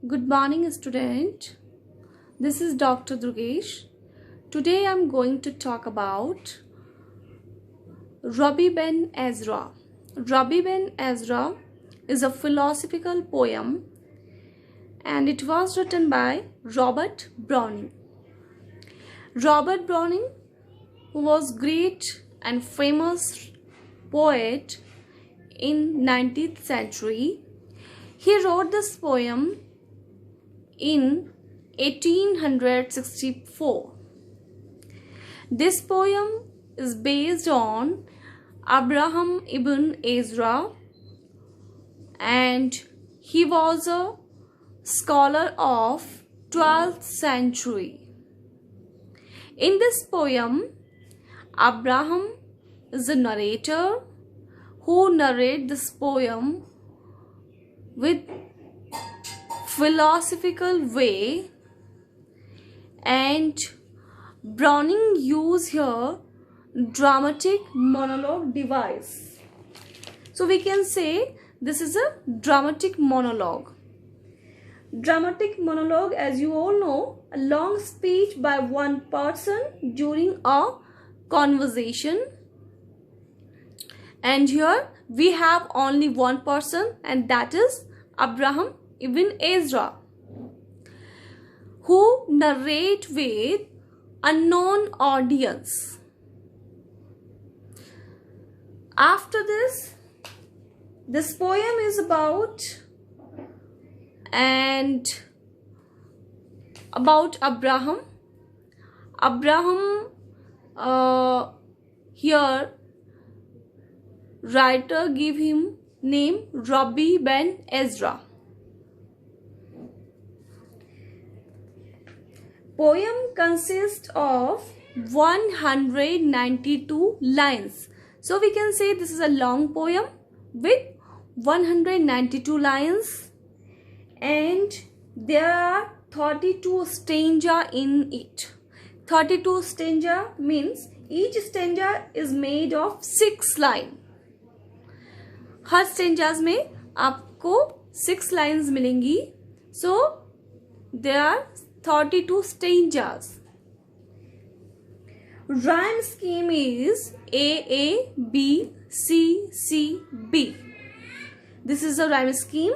Good morning, student. This is Dr. Durgesh. Today I'm going to talk about Rabbi Ben Ezra. Rabbi Ben Ezra is a philosophical poem and it was written by Robert Browning. Robert Browning, who was great and famous poet in 19th century, he wrote this poem in 1864. This poem is based on Abraham ibn Ezra, and he was a scholar of 12th century. In this poem, Abraham is the narrator who narrates this poem with philosophical way, and Browning used here dramatic monologue device. So we can say this is a dramatic monologue. Dramatic monologue, as you all know, a long speech by one person during a conversation. And here we have only one person, and that is Abraham ibn Ezra, who narrate with unknown audience. After this poem is about Abraham. Here writer give him name Rabbi Ben Ezra. Poem consists of 192 lines. So we can say this is a long poem with 192 lines, and there are 32 stanza in it. 32 stanza means each stanza is made of 6 lines. Her stanzas में आपको 6 lines मिलेंगी. So there are 32 stanzas. Rhyme scheme is A, B, C, C, B. This is the rhyme scheme.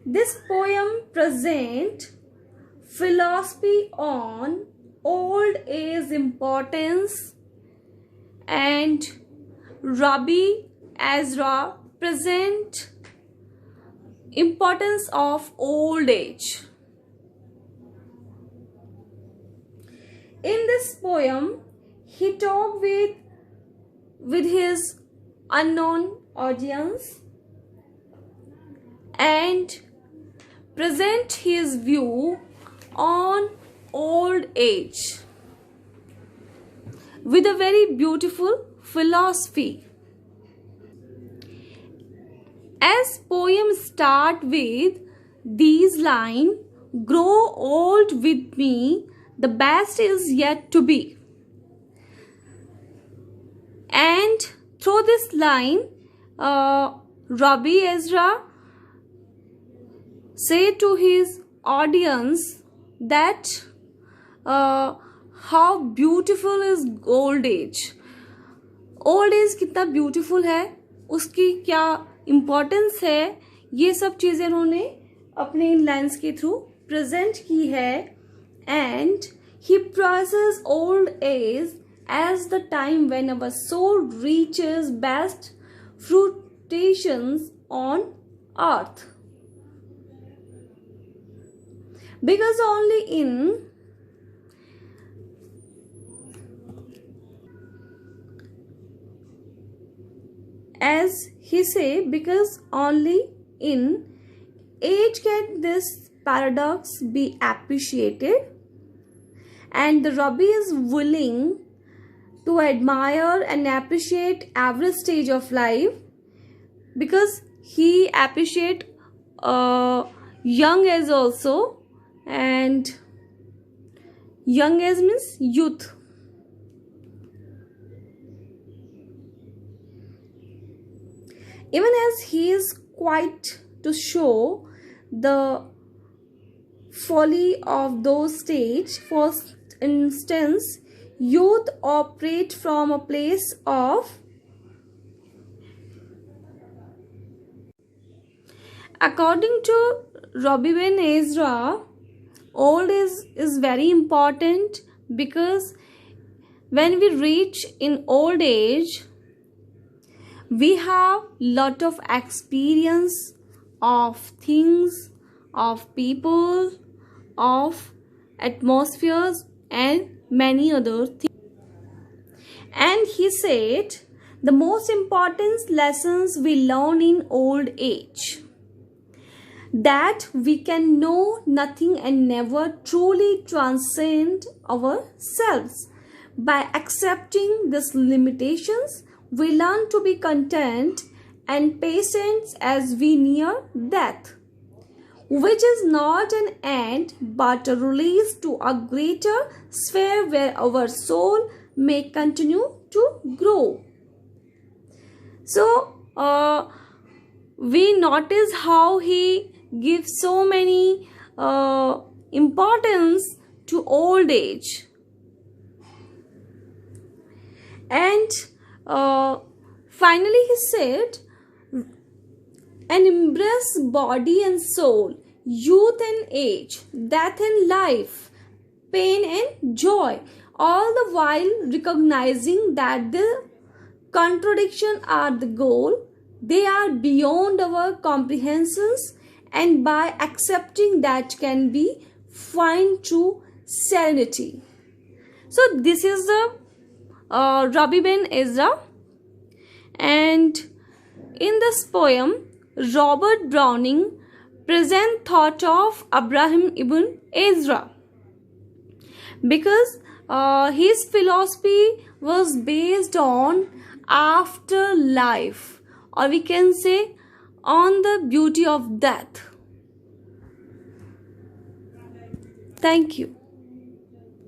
This poem presents philosophy on old age importance, and Rabbi Ezra present importance of old age. In this poem, he talked with his unknown audience and present his view on old age with a very beautiful philosophy. As poem start with these lines, grow old with me, the best is yet to be. And through this line, Rabbi Ezra say to his audience that how beautiful is old age. Old age कितना beautiful है, उसकी क्या importance है, ये सब चीज़ें उन्होंने अपने इन लाइन्स के थ्रू प्रेजेंट की है. And he process old age as the time when our soul reaches best fruitations on earth. Because only in as he say, because only in age can this paradox be appreciated, and the Rabbi is willing to admire and appreciate every stage of life, because he appreciate young age also, and young age means youth. Even as he is quite to show the folly of those states. For instance, youth operate from a place of, according to Robbie Ben Ezra, old is very important, because when we reach in old age, we have lot of experience of things, of people, of atmospheres, and many other things. And he said the most important lessons we learn in old age, that we can know nothing and never truly transcend ourselves. By accepting these limitations, we learn to be content and patient as we near death, which is not an end but a release to a greater sphere where our soul may continue to grow. So, we notice how he gives so many importance to old age. And finally he said, and embrace body and soul, youth and age, death and life, pain and joy, all the while recognizing that the contradiction are the goal, they are beyond our comprehensions, and by accepting that can be find true serenity. So this is the Robbie Ben Ezra, and in this poem Robert Browning present thought of Abraham ibn Ezra, because his philosophy was based on afterlife, or we can say on the beauty of death. Thank you.